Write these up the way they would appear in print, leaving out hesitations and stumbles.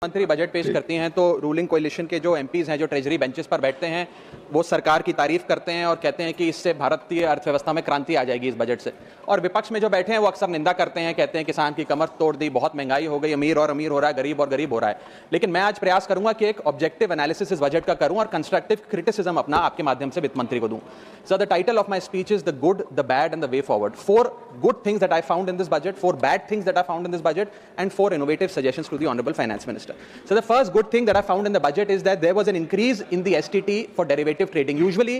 मंत्री बजट पेश करती हैं तो रूलिंग कोalition के जो एमपीज हैं जो ट्रेजरी बेंचेस पर बैठते हैं वो सरकार की तारीफ करते हैं और कहते हैं कि इससे भारतीय अर्थव्यवस्था में क्रांति आ जाएगी इस बजट से। और विपक्ष में जो बैठे हैं वो अक्सर निंदा करते हैं, कहते हैं किसान की कमर तोड़ दी, बहुत महंगाई हो गई, अमीर और अमीर हो रहा है, गरीब और गरीब हो रहा है। लेकिन मैं आज प्रयास करूंगा कि एक ऑब्जेक्टिव एनालिसिस इस बजट का करूं और कंस्ट्रक्टिव क्रिटिसिज्म अपना आपके माध्यम से वित्त मंत्री को दूं। So the title of my speech is the good, the bad and the way forward. 4 good things that I found in this budget, 4 bad things that I found in this budget, and 4 innovative suggestions to the Honorable Finance Minister. So the first good thing that I found in the budget is that there was an increase in the STT for derivative trading. Usually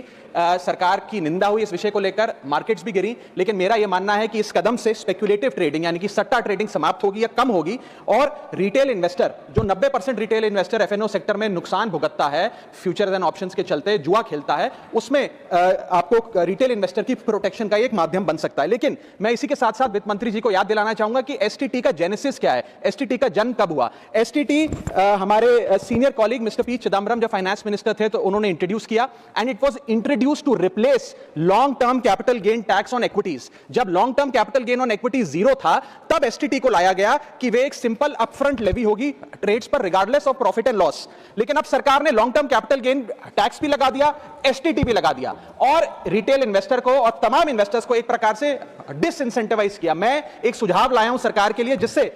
सरकार की निंदा हुई इस विषय को लेकर, markets भी गिरी, लेकिन मेरा यह मानना है कि इस कदम से स्पेक्युलेटिव ट्रेडिंग यानी कि सट्टा ट्रेडिंग समाप्त होगी या कम होगी और रिटेल इन्वेस्टर जो 90% रिटेल इन्वेस्टर एफएनओ सेक्टर में नुकसान भुगतता है फ्यूचर्स एंड ऑप्शंस के चलते, जुआ खेलता है, उसमें आपको रिटेल इन्वेस्टर की प्रोटेक्शन का एक माध्यम बन सकता है। लेकिन मैं इसी के साथ साथ वित्त मंत्री जी को याद दिलाना चाहूंगा कि एसटीटी का जेनेसिस क्या है, एसटीटी का जन्म कब हुआ। एसटीटी हमारे senior colleague mister P Chidambaram जब फाइनेंस मिनिस्टर थे तो उन्होंने इंट्रोड्यूस किया and it was introduce to replace long term capital gain tax on equities. जब long term capital gain on equities zero था तब एसटीटी को लाया गया कि वे एक सिंपल अपफ्रंट लेवी होगी ट्रेड्स पर regardless of profit and loss. लेकिन अब सरकार ने long term capital gain tax भी लगा दिया, एसटीटी भी लगा दिया और रिटेल इन्वेस्टर को और तमाम इन्वेस्टर्स को एक प्रकार से डिसइंसेंटिवाइज किया। मैं एक सुझाव लाया हूं सरकार के लिए जिससे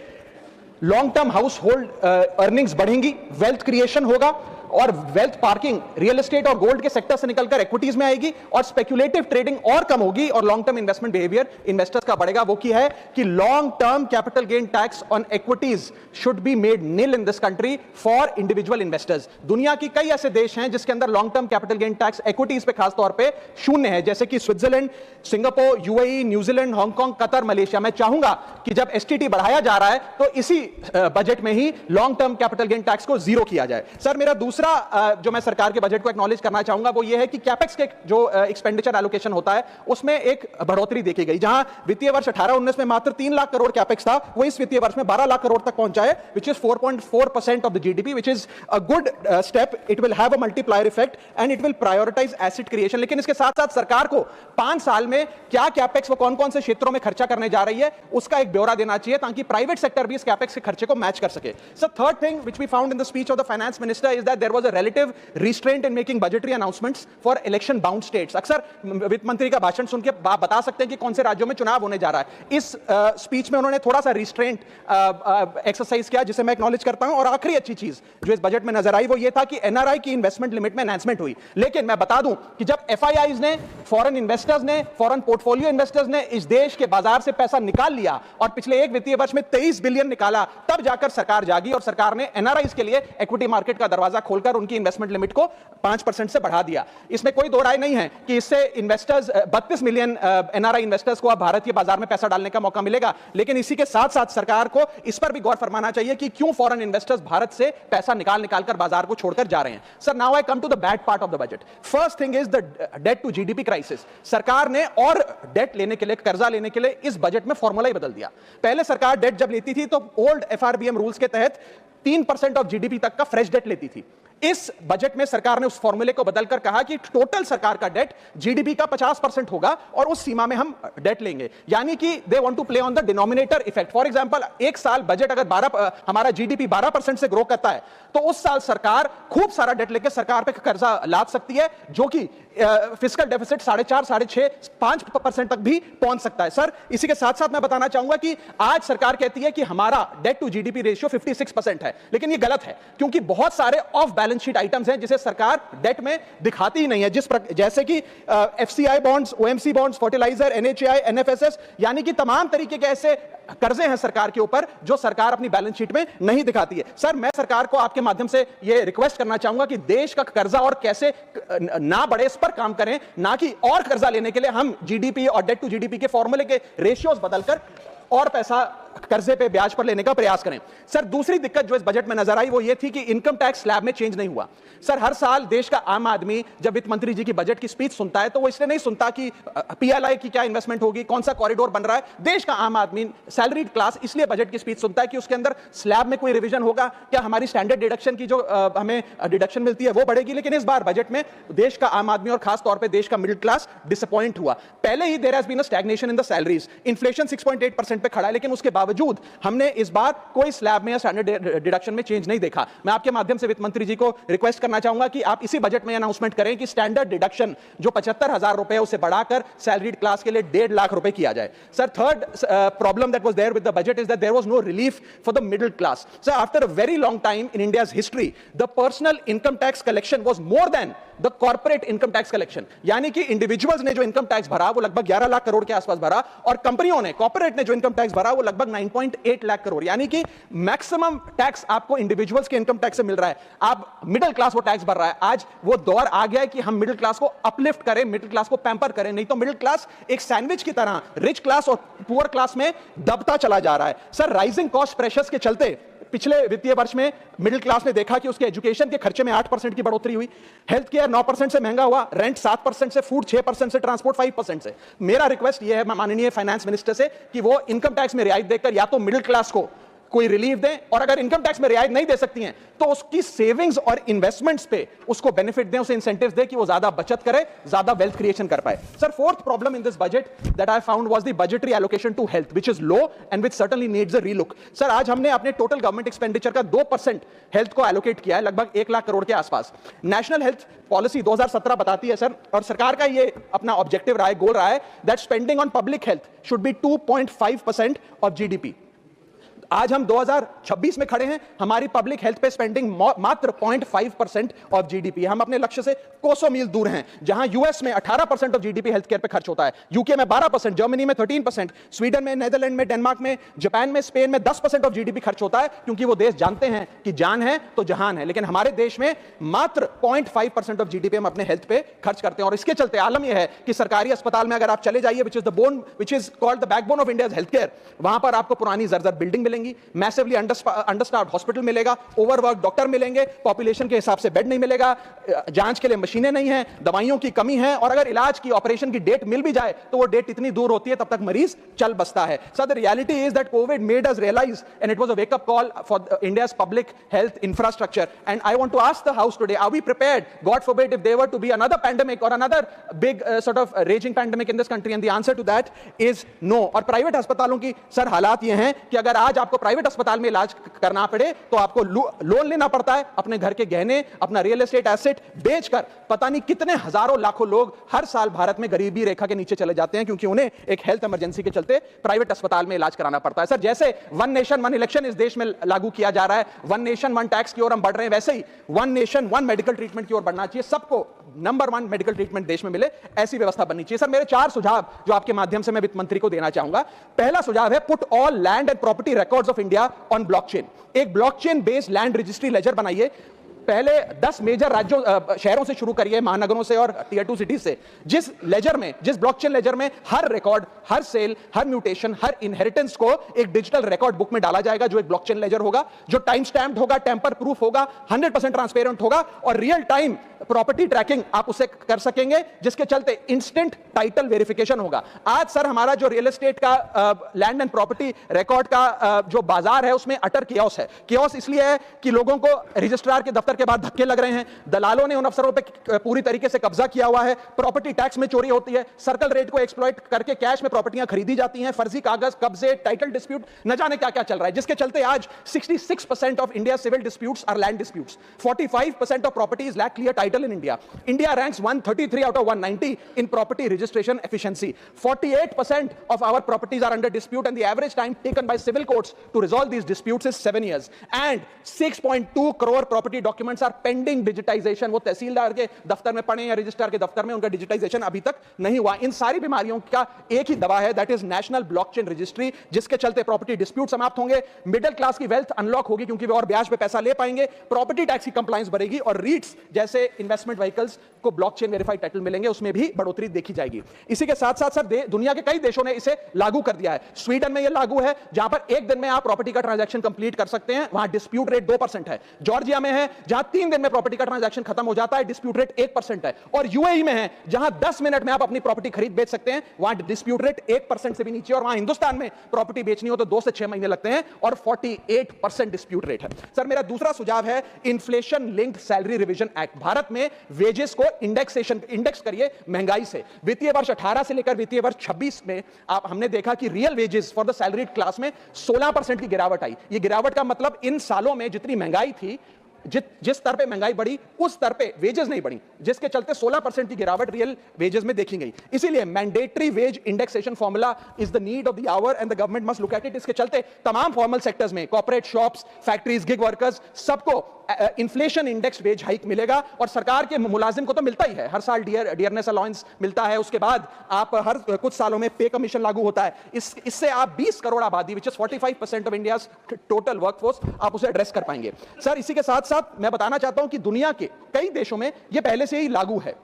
long term house hold earnings बढ़ेंगी, वेल्थ क्रिएशन होगा और वेल्थ पार्किंग रियल एस्टेट और गोल्ड के सेक्टर से निकलकर इक्विटीज में आएगी और स्पेक्युलेटिव ट्रेडिंग और कम होगी और long term investment behaviour investors का बढ़ेगा। वो की है कि long term capital gain tax on equities should be made nil in this country for individual investors. दुनिया की कई ऐसे देश हैं जिसके अंदर long term capital gain tax equities पे खास तौर पे शून्य है, जैसे कि Switzerland, Singapore, UAE, New Zealand, Hong Kong, Qatar, Malaysia. मैं चाहूंगा कि जब एसटीटी बढ़ाया जा रहा है तो इसी बजट में ही long term capital gain tax को जीरो किया जाए। सर मेरा दूसरा जो मैं सरकार के बजट को एक्नॉलेज करना चाहूंगा वो ये है कि कैपेक्स के जो एक्सपेंडिचर एलोकेशन होता है उसमें एक बढ़ोतरी देखी गई। जहां वित्तीय वर्ष 18-19 में मात्र 3 लाख करोड़ कैपेक्स था वो इस वित्तीय वर्ष में 12 लाख करोड़ तक पहुंचा है, which is 4.4% of the GDP, which is a good step. It will have a multiplier effect and it will prioritise asset creation. लेकिन इसके साथ साथ सरकार को 5 साल में क्या कैपेक्स वो कौन कौन से क्षेत्रों में खर्चा करने जा रही है उसका एक ब्यौरा देना चाहिए ताकि प्राइवेट सेक्टर भी इस कैपेक्स के खर्चे को मैच कर सके। Sir third thing which we found in the speech of the finance minister is that there was a relative restraint in making budgetary announcements for election bound states। अक्सर वित्त मंत्री का भाषण सुन के बता सकते हैं कि कौन से राज्यों में चुनाव होने जा रहा है। इस स्पीच में उन्होंने थोड़ा सा रिस्ट्रेंट एक्सरसाइज किया जिसे मैं एक्नॉलेज करता हूं। और आखिरी अच्छी चीज जो इस बजट में नजर आई वो ये था कि एनआरआई की इन्वेस्टमेंट लिमिट में एनहांसमेंट हुई। लेकिन मैं बता दूं कि जब एफआईआईज ने, फॉरेन इन्वेस्टर्स ने, फॉरेन पोर्टफोलियो इन्वेस्टर्स ने इस देश के बाजार से पैसा निकाल लिया और पिछले एक वित्तीय वर्ष में 23 बिलियन निकाला, तब जाकर सरकार जागी और सरकार ने एनआरआईज के लिए इक्विटी मार्केट का दरवाजा खोलकर उनकी इन्वेस्टमेंट लिमिट को 5% से बढ़ा दिया। इसमें कोई दो राय नहीं है कि इससे इन्वेस्टर्स 32 मिलियन एनआरआई इन्वेस्टर्स को अब भारतीय बाजार में पैसा डालने का मौका मिलेगा। लेकिन इसी के साथ साथ सरकार को इस पर भी गौर फरमाना चाहिए कि क्यों फॉरेन इन्वेस्टर्स भारत से पैसा निकाल कर बाजार को छोड़कर जा रहे हैं। Sir now I come to the bad part of the budget. First thing is the debt to GDP crisis. सरकार ने और डेट लेने के लिए, कर्जा लेने के लिए इस बजट में फॉर्मूला ही बदल दिया। पहले सरकार डेट जब लेती थी तो ओल्ड एफआरबीएम रूल्स के तहत 3% ऑफ जीडीपी तक का फ्रेश डेट लेती थी। इस बजट में सरकार ने उस फॉर्मूले को बदलकर कहा कि टोटल सरकार का डेट जीडीपी का 50% होगा और उस सीमा में हम डेट लेंगे। यानी कि they want to play on the denominator effect. For example एक साल बजट अगर हमारा जीडीपी 12% से ग्रो करता है तो उस साल सरकार खूब सारा डेट लेकर सरकार पे कर्जा लाद सकती है जो कि फिस्कल डेफिसिट 4.5, 6.5, 5% तक भी पहुंच सकता है। सर इसी के साथ साथ मैं बताना चाहूंगा कि आज सरकार कहती है कि हमारा डेट टू जीडीपी रेशियो 56% है, लेकिन ये गलत है क्योंकि बहुत सारे ऑफ बैलेंस शीट आइटम्स हैं जिसे सरकार डेट में दिखाती ही नहीं है, जैसे कि FCI bonds, OMC bonds, fertiliser, NHAI, NFSS, यानी कि तमाम तरीके के ऐसे कर्जे हैं सरकार के ऊपर जो सरकार अपनी बैलेंस शीट में नहीं दिखाती है। सर मैं सरकार को आपके माध्यम से यह रिक्वेस्ट करना चाहूंगा कि देश का कर्जा और कैसे ना बढ़े इस पर काम करें, ना कि और कर्जा लेने के लिए हम जीडीपी और डेट टू जीडीपी के फॉर्मूले के रेशियोज बदलकर और पैसा कर्जे पे ब्याज पर लेने का प्रयास करें। सर दूसरी दिक्कत जो इस बजट में नजर आई वो ये थी कि इनकम टैक्स स्लैब में चेंज नहीं हुआ। सर हर साल देश का आम आदमी जब वित्त मंत्री जी की बजट की स्पीच सुनता है तो वो इसलिए नहीं सुनता कि पीएलआई की क्या इन्वेस्टमेंट होगी, कौन सा कॉरिडोर बन रहा है। देश का आम आदमी, सैलरीड क्लास, इसलिए बजट की स्पीच सुनता है कि उसके अंदर स्लैब में कोई रिवीजन होगा, क्या हमारी स्टैंडर्ड डिडक्शन की जो हमें डिडक्शन मिलती है वो बढ़ेगी। लेकिन इस बार बजट में देश का आम आदमी और खास तौर पर देश का मिडिल क्लास डिसअपॉइंट हुआ। पहले ही there has been a stagnation in the salaries. Inflation 6.8% पे खड़ा है, लेकिन उसके बावजूद बावजूद हमने इस बार कोई स्लैब में या स्टैंडर्ड डिडक्शन में चेंज नहीं देखा। मैं आपके माध्यम से वित्त मंत्री जी को रिक्वेस्ट करना चाहूंगा कि आप इसी बजट में अनाउंसमेंट करें कि स्टैंडर्ड डिडक्शन जो 75,000 रुपए उसे बढ़ाकर सैलरीड क्लास के लिए 1.5 लाख रुपए किया जाए। Sir, third problem that was there with the budget is that there was no relief for the middle class. Sir, after a very long time in India's history the personal income tax collection was more than the corporate income tax collection, यानी कि individuals ने जो income tax भरा वो लगभग 11 लाख करोड़ के आसपास भरा, और कंपनियों ने, कॉर्पोरेट ने जो इनकम टैक्स भरा वो लगभग 9.8 लाख करोड़, यानी कि मैक्सिमम टैक्स आपको इंडिविजुअल्स के इनकम टैक्स से मिल रहा है। आप मिडिल क्लास वो टैक्स भर रहा है। आज वो दौर आ गया है कि हम मिडिल क्लास को अपलिफ्ट करें, मिडिल क्लास को पैम्पर करें, नहीं तो मिडिल क्लास एक सैंडविच की तरह रिच क्लास और पुअर क्लास में दबता चला जा रहा है। सर, राइजिंग कॉस्ट प्रेशर्स के चलते पिछले वित्तीय वर्ष में मिडिल क्लास ने देखा कि उसके एजुकेशन के खर्चे में 8% की बढ़ोतरी हुई, हेल्थ केयर 9% से महंगा हुआ, रेंट 7% से, फूड 6% से, ट्रांसपोर्ट 5% से। मेरा रिक्वेस्ट यह है माननीय फाइनेंस मिनिस्टर से कि वो इनकम टैक्स में रियायत देकर या तो मिडिल क्लास को कोई रिलीफ दें, और अगर इनकम टैक्स में रियायत नहीं दे सकती हैं तो उसकी सेविंग्स और इन्वेस्टमेंट्स पे उसको बेनिफिट दें, उसे इंसेंटिव्स दें कि वो ज्यादा बचत करे, ज्यादा वेल्थ क्रिएशन कर पाए। Sir, fourth problem in this budget that I found was the budgetary allocation to health which is low and which certainly needs a relook. Sir, आज हमने अपने टोटल गवर्नमेंट एक्सपेंडिचर का 2% हेल्थ को allocate किया है, लगभग 1 लाख करोड़ के आसपास। नेशनल हेल्थ पॉलिसी 2017 बताती है सर, और सरकार का ये अपना ऑब्जेक्टिव रहा है, गोल रहा है, that spending on public health should be 2.5% of GDP. आज हम 2026 में खड़े हैं, हमारी पब्लिक हेल्थ पे स्पेंडिंग मात्र 0.5% ऑफ जीडीपी। हम अपने लक्ष्य से कोसों मील दूर हैं। जहां यूएस में 18% ऑफ जीडीपी हेल्थ केयर पे खर्च होता है, यूके में 12%, जर्मनी में 13%, स्वीडन में, नेदरलैंड में, डेनमार्क में, जापान में, स्पेन में 10% ऑफ जीडीपी खर्च होता है, क्योंकि वो देश जानते हैं कि जान है तो जहान है। लेकिन हमारे देश में मात्र 0.5% ऑफ जीडीपी हम अपने हेल्थ पे खर्च करते हैं, और इसके चलते आलम यह है कि सरकारी अस्पताल में अगर आप चले जाइए, which is called the backbone of India's health care, वहां पर आपको पुरानी जर्जर बिल्डिंग मिलेंगी, मैसिवली अंडरस्टाफ्ड हॉस्पिटल मिलेगा, ओवरवर्क डॉक्टर मिलेंगे, पॉपुलेशन के हिसाब से बेड नहीं मिलेगा, जांच के लिए मशीनें नहीं हैं, दवाइयों की कमी है, और अगर इलाज की, ऑपरेशन की डेट मिल भी जाए तो वो डेट इतनी दूर होती है तब तक मरीज चल बसता है। So the reality is that Covid made us realise and it was a wake up call for India's public health infrastructure, and I want to ask the house today, are we prepared, God forbid, if there were to be another pandemic और another big sort of raising pandemic in this country, and the answer to that is no. और private अस्पतालों की sir हालात ये हैं कि अगर आज आपको प्राइवेट अस्पताल में इलाज करना पड़े तो आपको लोन लेना पड़ता है, अपने घर के गहने, अपना रियल एस्टेट एसेट बेचकर पता नहीं कितने हजारों लाखों लोग हर साल भारत में गरीबी रेखा के नीचे चले जाते हैं, क्योंकि उन्हें एक हेल्थ इमरजेंसी के चलते प्राइवेट अस्पताल में इलाज कराना पड़ता है। सर, जैसे वन नेशन वन इलेक्शन इस देश में लागू किया जा रहा है, वन नेशन वन टैक्स की ओर हम बढ़ रहे हैं, वैसे ही one nation one medical treatment की ओर बढ़ना चाहिए। सबको नंबर 1 मेडिकल ट्रीटमेंट देश में मिले, ऐसी व्यवस्था बननी चाहिए। सर, मेरे 4 सुझाव जो आपके माध्यम से मैं वित्त मंत्री को देना चाहूंगा। पहला सुझाव है, put all land and property records of India on blockchain. एक blockchain based land registry ledger बनाइए। पहले 10 मेजर राज्यों, शहरों से शुरू करिए, महानगरों से और टियर 2 सिटीज से, जिस लेजर में, जिस ब्लॉकचेन लेजर में हर रिकॉर्ड, हर सेल, हर म्यूटेशन, हर इनहेरिटेंस को एक डिजिटल रिकॉर्ड बुक में डाला जाएगा, जो एक ब्लॉकचेन लेजर होगा, जो टाइम स्टैम्प्ड होगा, टेम्पर प्रूफ होगा, 100% ट्रांसपेरेंट होगा, और रियल टाइम प्रॉपर्टी ट्रैकिंग आप उसे कर सकेंगे, जिसके चलते इंस्टेंट टाइटल वेरिफिकेशन होगा। आज सर, हमारा जो रियल एस्टेट का लैंड एंड प्रॉपर्टी रिकॉर्ड का जो बाजार है, उसमें अटर कियोस है। कियोस इसलिए है कि लोगों को रजिस्ट्रार के दफ्तर के बाद धक्के लग रहे हैं, दलालों ने उन अफसरों पे पूरी तरीके से कब्जा किया हुआ है, प्रॉपर्टी टैक्स में चोरी होती है, सर्कल रेट को एक्सप्लॉइट करके कैश में प्रॉपर्टियां खरीदी जाती हैं, फर्जी कागज, कब्जे, टाइटल डिस्प्यूट, न जाने क्या क्या चल रहा है, जिसके चलते आज 66% of India civil disputes are land disputes, 45% of properties lack clear title in India. India ranks 133 out of 190 in property registration efficiency. 48% of our properties are under dispute, and the average time taken by civil courts to resolve these disputes is 7 years. And 6.2 crore property documents are pending digitization. वो तहसीलदार के दफ्तर में पड़े या registrar के दफ्तर में, उनका डिजिटाइजेशन अभी तक नहीं हुआ। इन सारी बीमारियों का एक ही दवा है, that is national blockchain registry, जिसके चलते प्रॉपर्टी डिस्प्यूट समाप्त होंगे, मिडिल क्लास की वेल्थ अनलॉक होगी, क्योंकि वे और ब्याज पे पैसा ले पाएंगे, प्रॉपर्टी टैक्स की कंप्लायंस बढ़ेगी, और रीट्स जैसे इन्वेस्टमेंट व्हीकल्स को ब्लॉकचेन वेरीफाइड टाइटल मिलेंगे, उसमें भी बढ़ोतरी देखी जाएगी। इसी के साथ साथ सर, दुनिया के कई देशों ने इसे लागू कर दिया है। स्वीडन में यह लागू है, जहां पर एक दिन में आप प्रॉपर्टी का ट्रांजैक्शन कंप्लीट कर सकते हैं, वहां डिस्प्यूट रेट 2% है। जॉर्जिया में है, जहां जहां 3 दिन में प्रॉपर्टी का ट्रांजैक्शन खत्म हो जाता है, डिस्प्यूट रेट 1% है। और यूएई में है जहां 10 मिनट में आप अपनी प्रॉपर्टी खरीद बेच सकते हैं, वहां डिस्प्यूट रेट 1% से भी नीचे। और वहां हिंदुस्तान में प्रॉपर्टी बेचनी हो तो 2 से 6 महीने लगते हैं और 48% डिस्प्यूट रेट है। सर मेरा दूसरा सुझाव है inflation linked salary revision act. Bharat में वेजेस को इंडेक्स करिए महंगाई से। वित्तीय वर्ष 18 से लेकर वित्तीय वर्ष 26 में हमने देखा कि real wages for the salaried class में 16% की गिरावट आई। ये गिरावट का मतलब इन सालों में जितनी महंगाई थी, जिस स्तर पे महंगाई बढ़ी उस स्तर पे वेजेस नहीं बढ़ी, जिसके चलते 16% की गिरावट रियल वेजेस में देखी गई। इसीलिए mandatory wage indexation formula is the need of the hour and the government must look at it. इसके चलते तमाम फॉर्मल सेक्टर्स में, corporate, shops, factories, gig workers, सबको इन्फ्लेशन इंडेक्स वेज हाइक मिलेगा। और सरकार के मुलाजिम को तो मिलता ही है, हर साल डियरनेस अलाउंस मिलता है। उसके बाद आप हर कुछ सालों में पे कमीशन लागू होता है। इससे आप 20 करोड़ आबादी, which is 45% of India's total workforce, आप उसे एड्रेस कर पाएंगे। सर इसी के साथ साथ मैं बताना चाहता हूं कि दुनिया के कई देशों में यह पहले से ही लागू है।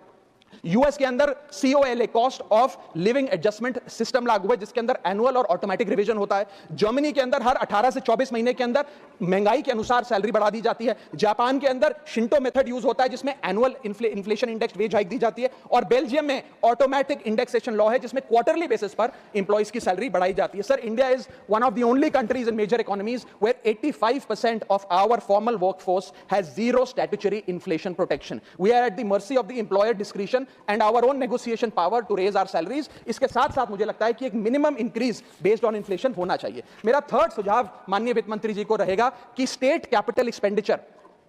यूएस के अंदर COLA, cost of living adjustment system लागू है, जिसके अंदर एनुअल और ऑटोमेटिक रिवीजन होता है। जर्मनी के अंदर हर 18 से 24 महीने के अंदर महंगाई के अनुसार सैलरी बढ़ा दी जाती है। जापान के अंदर शिंटो मेथड यूज होता है, जिसमें annual inflation index wage hike दी जाती है। और बेल्जियम में ऑटोमेटिक इंडेक्सेशन लॉ है, जिसमें क्वार्टरली बेसिस पर इंप्लॉइज की सैलरी बढ़ाई जाती है। Sir India is one of the only countries in major economies where 85% of our formal workforce has zero statutory inflation protection. We are at the mercy of the employer discretion and our own negotiation power to raise our salaries. इसके साथ साथ मुझे लगता है कि एक minimum increase based on inflation होना चाहिए। मेरा थर्ड सुझाव माननीय वित्त मंत्री जी को रहेगा कि स्टेट कैपिटल एक्सपेंडिचर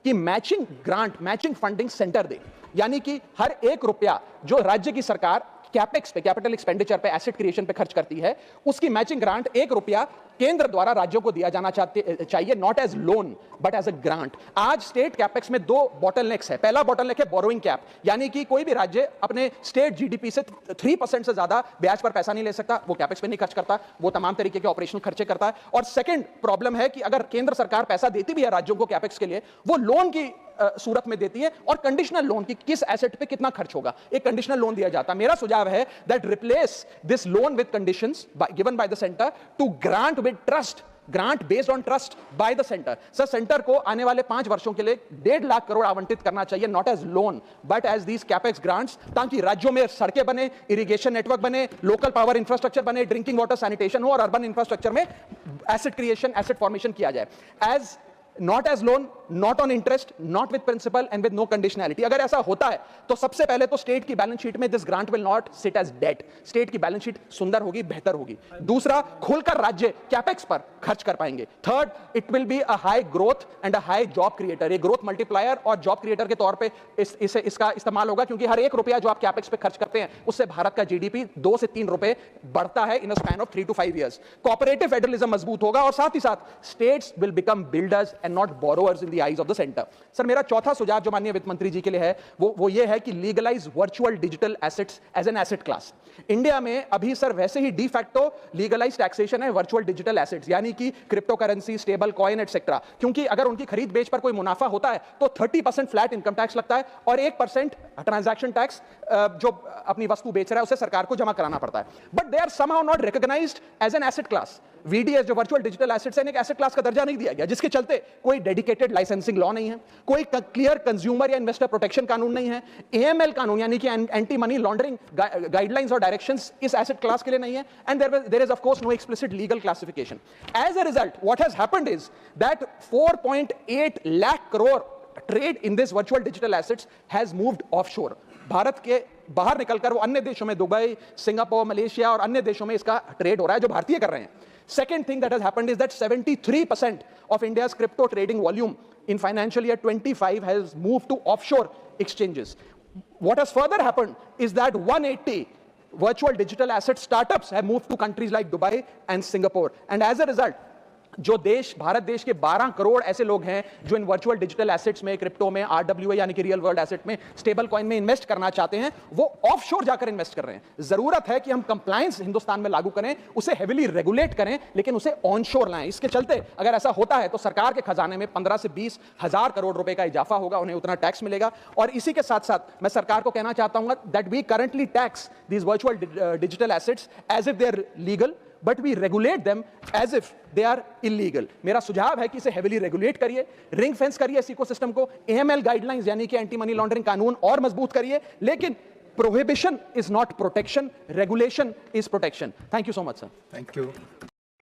की matching grant, matching funding centre दे। यानी कि हर 1 रुपया जो राज्य की सरकार कैपेक्स पे, कैपिटल एक्सपेंडिचर पे, एसेट क्रिएशन पे खर्च करती है, उसकी मैचिंग ग्रांट 1 रुपया केंद्र द्वारा राज्यों को दिया जाना चाहिए, not as loan but as a grant. आज स्टेट कैपेक्स में 2 बॉटलनेक्स है। पहला बॉटलनेक है बोरोइंग कैप, यानी कि कोई भी राज्य अपने स्टेट जीडीपी से 3% से ज्यादा ब्याज पर पैसा नहीं ले सकता, वो कैपेक्स पे नहीं खर्च करता, वो तमाम तरीके के ऑपरेशनल खर्चे करता है। और सेकंड प्रॉब्लम है कि अगर केंद्र सरकार पैसा देती भी है राज्यों को कैपेक्स के लिए, वो लोन की सूरत में देती है, और कंडीशनल लोन की किस एसेट पे कितना खर्च होगा, एक कंडीशनल लोन दिया जाता है। मेरा सुझाव है that replace this loan with conditions given by the centre to grant with trust, grant based on trust by the centre. Sir centre को आने वाले 5 वर्षों के लिए 1.5 लाख करोड़ आवंटित करना चाहिए, not as loan but as these capex grants, ताकि राज्यों में सड़कें बने, इरिगेशन नेटवर्क बने, लोकल पावर इंफ्रास्ट्रक्चर बने, ड्रिंकिंग वाटर सैनिटेशन हो, और अर्बन इंफ्रास्ट्रक्चर में एसेट क्रिएशन, एसेट फॉर्मेशन किया जाए। As not as loan, not on interest, not with principal and with no conditionality. अगर ऐसा होता है तो सबसे पहले तो स्टेट की बैलेंस शीट में this grant will not sit as debt, state की बैलेंस शीट सुंदर होगी, बेहतर होगी। दूसरा, खुलकर राज्य कैपेक्स पर खर्च कर पाएंगे। Third, it will be a high growth and a high job creator, ये ग्रोथ मल्टीप्लायर और जॉब क्रिएटर के तौर पे इसका इस्तेमाल होगा, क्योंकि हर 1 रुपया जो आप कैपेक्स पे खर्च करते हैं उससे भारत का जीडीपी 2 से 3 रुपए बढ़ता है in a span of 3 to 5 years। Cooperative federalism मजबूत होगा, और साथ ही साथ states will become builders and not borrowers in the eyes of the centre. Sir मेरा चौथा सुझाव जो माननीय वित्त मंत्री जी के लिए है वो ये है कि legalise virtual digital assets as an asset class. India में अभी सर वैसे ही डी फैक्टो लीगलाइज टैक्सेशन है वर्चुअल डिजिटल एसेट्स, यानी कि crypto currency, stable coin etcetera, क्योंकि अगर उनकी खरीद बेच पर कोई मुनाफा होता है तो 30% फ्लैट इनकम टैक्स लगता है, और 1% ट्रांजैक्शन टैक्स जो अपनी वस्तु बेच रहा है उसे सरकार को जमा कराना पड़ता है। But they are somehow not recognised as an asset class. VDS जो वर्चुअल डिजिटल एसेट्स है, एक एसेट क्लास का दर्जा नहीं दिया गया, जिसके चलते कोई डेडिकेटेड लाइसेंसिंग लॉ नहीं है, कोई क्लियर कंज्यूमर या इन्वेस्टर प्रोटेक्शन कानून नहीं है, AML कानून यानी कि एंटी मनी लॉन्ड्रिंग गाइडलाइंस और डायरेक्शंस इस एसेट क्लास के लिए नहीं है, and there is of course no explicit legal classification. As a result what has happened is that 4.8 lakh crore trade in this virtual digital assets has moved offshore. Bharat के बाहर निकलकर वो अन्य देशों में, दुबई, सिंगापुर, मलेशिया और अन्य देशों में इसका ट्रेड हो रहा है, जो भारतीय कर रहे हैं। Second thing that has happened is that 73% of India's crypto trading volume in financial year 25 has moved to offshore exchanges. What has further happened is that 180 virtual digital asset startups have moved to countries like Dubai and Singapore. And as a result, जो देश, भारत देश के 12 करोड़ ऐसे लोग हैं जो इन virtual digital assets में, crypto में, RWA यानी कि रियल वर्ल्ड एसेट में, स्टेबल कॉइन में इन्वेस्ट करना चाहते हैं, वो ऑफशोर जाकर इन्वेस्ट कर रहे हैं। जरूरत है कि हम कंप्लायंस हिंदुस्तान में लागू करें, उसे हेविली रेगुलेट करें, लेकिन उसे ऑनशोर लाएं। इसके चलते अगर ऐसा होता है तो सरकार के खजाने में 15 से 20 हजार करोड़ रुपए का इजाफा होगा, उन्हें उतना टैक्स मिलेगा। और इसी के साथ साथ मैं सरकार को कहना चाहता हूं that we currently tax these virtual digital assets as if they are legal, but we regulate them as if they are illegal. मेरा सुझाव है कि इसे हेविली रेगुलेट करिए, रिंग फेंस करिए इस इकोसिस्टम को, AML गाइडलाइंस यानी कि एंटी मनी लॉन्ड्रिंग कानून और मजबूत करिए, लेकिन prohibition is not protection, regulation is protection. Thank you so much sir. Thank you.